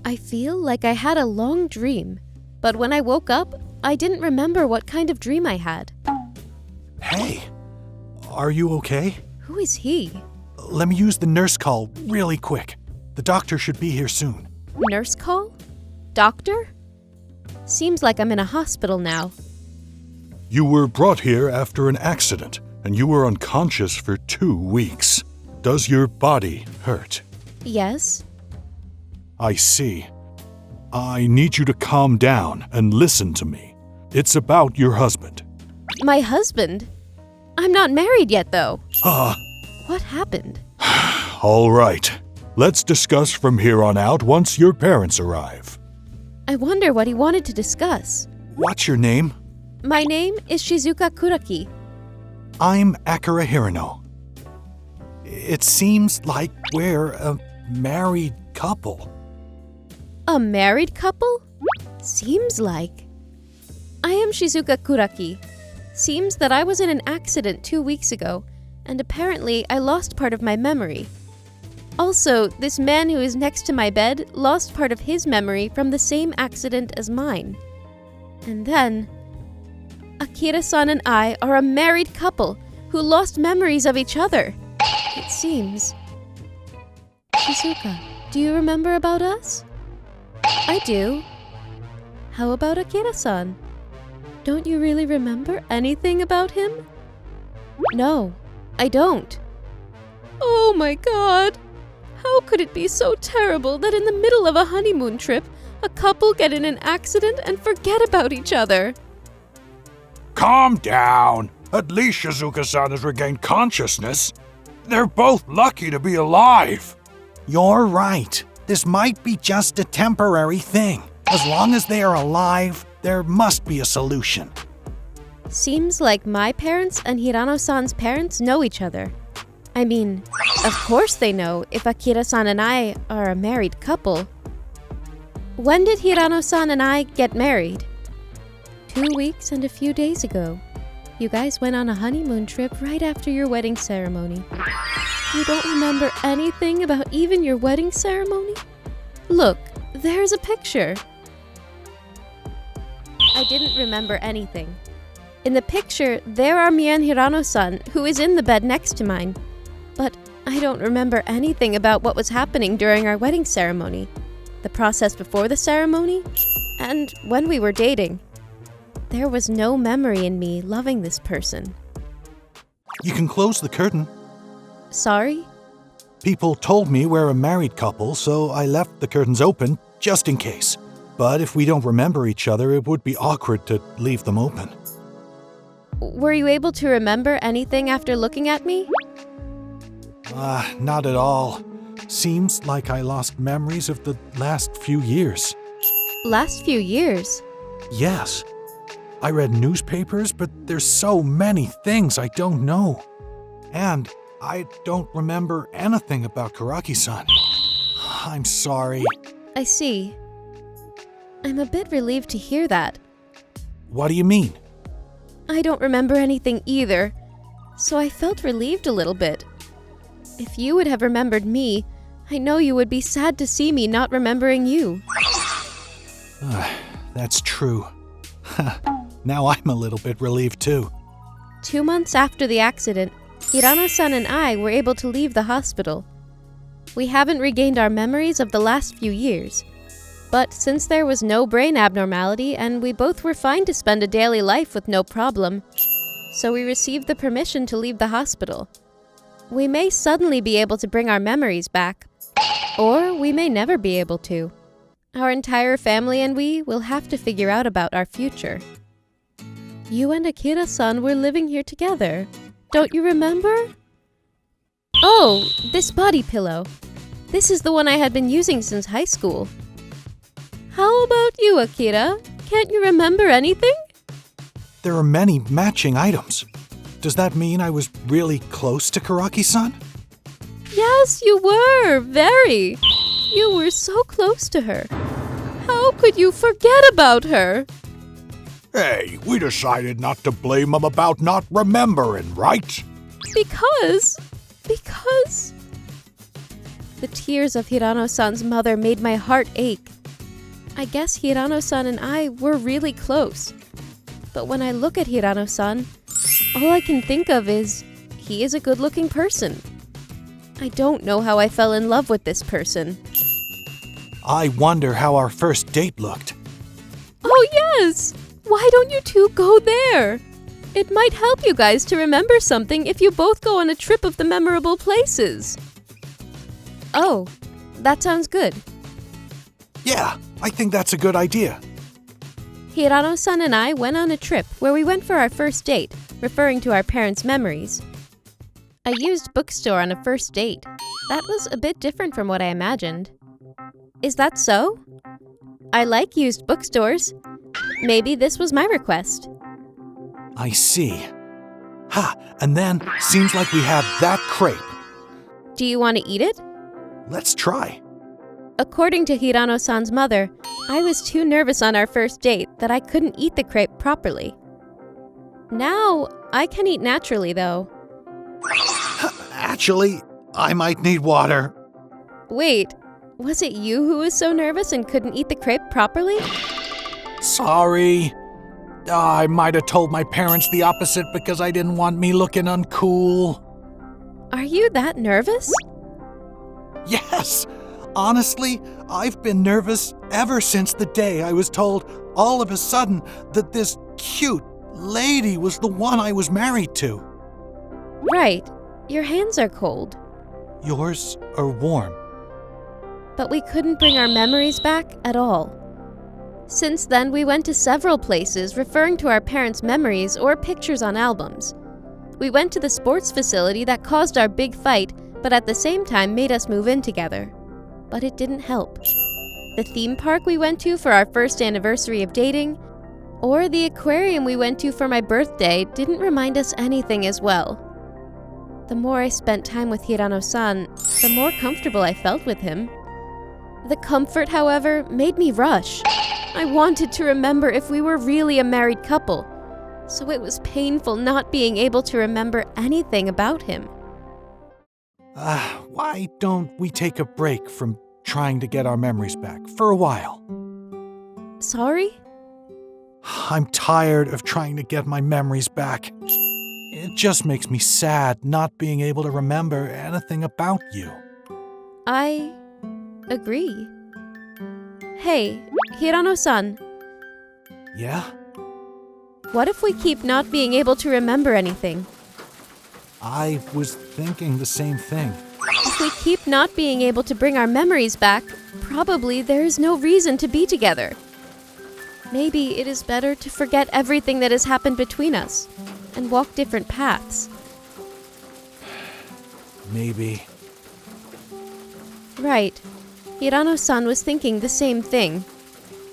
I feel like I had a long dream, but when I woke up, I didn't remember what kind of dream I had. Hey, are you okay? Who is he? Let me use the nurse call really quick. The doctor should be here soon. Nurse call? Doctor? Seems like I'm in a hospital now. You were brought here after an accident, and you were unconscious for 2 weeks. Does your body hurt? Yes. I see. I need you to calm down and listen to me. It's about your husband. My husband? I'm not married yet, though. Ah. What happened? All right. Let's discuss from here on out once your parents arrive. I wonder what he wanted to discuss. What's your name? My name is Shizuka Kuraki. I'm Akira Hirano. It seems like we're a married couple. A married couple? Seems like. I am Shizuka Kuraki. Seems that I was in an accident 2 weeks ago, and apparently I lost part of my memory. Also, this man who is next to my bed lost part of his memory from the same accident as mine. And then, Akira-san and I are a married couple who lost memories of each other. It seems. Shizuka, do you remember about us? I do. How about Akira-san? Don't you really remember anything about him? No, I don't. Oh my god! How could it be so terrible that in the middle of a honeymoon trip, a couple get in an accident and forget about each other? Calm down. At least Shizuka-san has regained consciousness. They're both lucky to be alive. You're right. This might be just a temporary thing. As long as they are alive, there must be a solution. Seems like my parents and Hirano-san's parents know each other. I mean, of course they know if Akira-san and I are a married couple. When did Hirano-san and I get married? 2 weeks and a few days ago. You guys went on a honeymoon trip right after your wedding ceremony. You don't remember anything about even your wedding ceremony? Look, there's a picture. I didn't remember anything. In the picture, there are me and Hirano-san, who is in the bed next to mine. But I don't remember anything about what was happening during our wedding ceremony, the process before the ceremony, and when we were dating. There was no memory in me loving this person. You can close the curtain. Sorry? People told me we're a married couple, so I left the curtains open just in case. But if we don't remember each other, it would be awkward to leave them open. Were you able to remember anything after looking at me? Not at all. Seems like I lost memories of the last few years. Last few years? Yes. I read newspapers, but there's so many things I don't know. And I don't remember anything about Kuraki-san. I'm sorry. I see. I'm a bit relieved to hear that. What do you mean? I don't remember anything either, so I felt relieved a little bit. If you would have remembered me, I know you would be sad to see me not remembering you. That's true. Now I'm a little bit relieved too. 2 months after the accident, Hirano-san and I were able to leave the hospital. We haven't regained our memories of the last few years. But since there was no brain abnormality and we both were fine to spend a daily life with no problem, so we received the permission to leave the hospital. We may suddenly be able to bring our memories back, or we may never be able to. Our entire family and we will have to figure out about our future. You and Akira-san were living here together. Don't you remember? Oh, this body pillow. This is the one I had been using since high school. How about you, Akira? Can't you remember anything? There are many matching items. Does that mean I was really close to Kuraki-san? Yes, you were. Very. You were so close to her. How could you forget about her? Hey, we decided not to blame him about not remembering, right? Because... The tears of Hirano-san's mother made my heart ache. I guess Hirano-san and I were really close. But when I look at Hirano-san, all I can think of is he is a good-looking person. I don't know how I fell in love with this person. I wonder how our first date looked. Oh yes! Why don't you two go there? It might help you guys to remember something if you both go on a trip of the memorable places. Oh, that sounds good. Yeah, I think that's a good idea. Hirano-san and I went on a trip where we went for our first date, referring to our parents' memories. A used bookstore on a first date. That was a bit different from what I imagined. Is that so? I like used bookstores. Maybe this was my request. I see. Ha, and then seems like we had that crepe. Do you want to eat it? Let's try. According to Hirano-san's mother, I was too nervous on our first date that I couldn't eat the crepe properly. Now, I can eat naturally though. Actually, I might need water. Wait, was it you who was so nervous and couldn't eat the crepe properly? Sorry. I might have told my parents the opposite because I didn't want me looking uncool. Are you that nervous? Yes. Honestly, I've been nervous ever since the day I was told all of a sudden that this cute lady was the one I was married to. Right. Your hands are cold. Yours are warm. But we couldn't bring our memories back at all. Since then, we went to several places referring to our parents' memories or pictures on albums. We went to the sports facility that caused our big fight, but at the same time made us move in together. But it didn't help. The theme park we went to for our first anniversary of dating, or the aquarium we went to for my birthday didn't remind us anything as well. The more I spent time with Hirano-san, the more comfortable I felt with him. The comfort, however, made me rush. I wanted to remember if we were really a married couple, so it was painful not being able to remember anything about him. Why don't we take a break from trying to get our memories back for a while? Sorry? I'm tired of trying to get my memories back. It just makes me sad not being able to remember anything about you. I agree. Hey, Hirano-san, Yeah? what if we keep not being able to remember anything? I was thinking the same thing. If we keep not being able to bring our memories back, probably there is no reason to be together. Maybe it is better to forget everything that has happened between us and walk different paths. Maybe. Right. Hirano-san was thinking the same thing.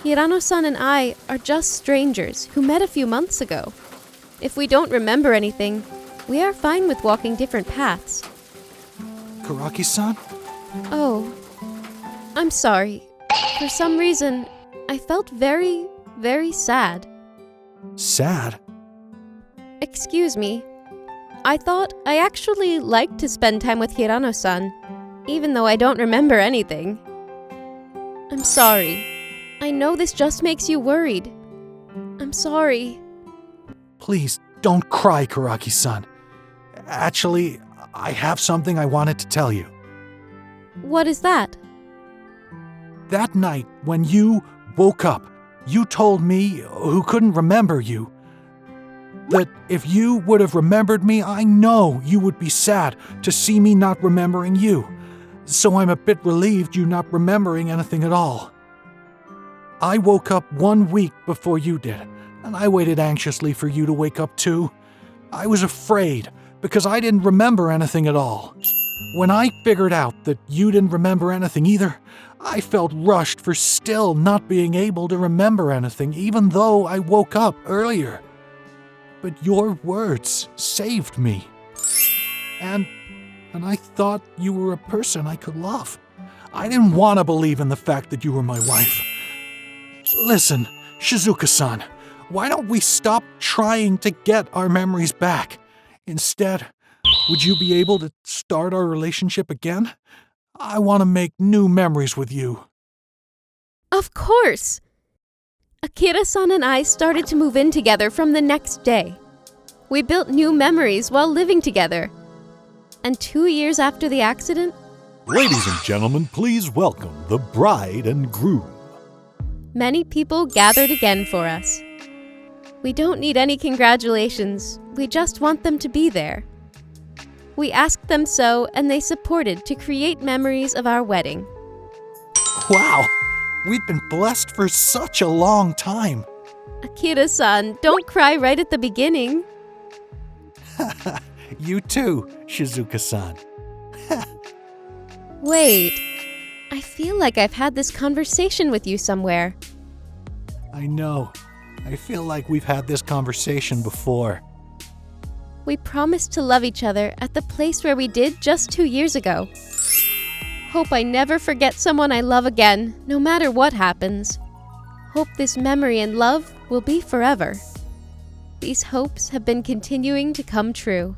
Hirano-san and I are just strangers who met a few months ago. If we don't remember anything, we are fine with walking different paths. Kuraki-san? Oh, I'm sorry. For some reason, I felt very, very sad. Sad? Excuse me. I thought I actually liked to spend time with Hirano-san, even though I don't remember anything. I'm sorry. I know this just makes you worried. I'm sorry. Please, don't cry, Kuraki-san. Actually, I have something I wanted to tell you. What is that? That night, when you woke up, you told me, who couldn't remember you, that if you would have remembered me, I know you would be sad to see me not remembering you. So I'm a bit relieved you not remembering anything at all. I woke up 1 week before you did, and I waited anxiously for you to wake up too. I was afraid, because I didn't remember anything at all. When I figured out that you didn't remember anything either, I felt rushed for still not being able to remember anything, even though I woke up earlier. But your words saved me. And I thought you were a person I could love. I didn't want to believe in the fact that you were my wife. Listen, Shizuka-san, why don't we stop trying to get our memories back? Instead, would you be able to start our relationship again? I want to make new memories with you. Of course! Akira-san and I started to move in together from the next day. We built new memories while living together. And 2 years after the accident, Ladies and gentlemen, please welcome the bride and groom. many people gathered again for us. We don't need any congratulations, we just want them to be there. We asked them so, and they supported to create memories of our wedding. Wow, we've been blessed for such a long time. Akira-san, don't cry right at the beginning. You too, Shizuka-san. Wait, I feel like I've had this conversation with you somewhere. I know. I feel like we've had this conversation before. We promised to love each other at the place where we did just 2 years ago. Hope I never forget someone I love again, no matter what happens. Hope this memory and love will be forever. These hopes have been continuing to come true.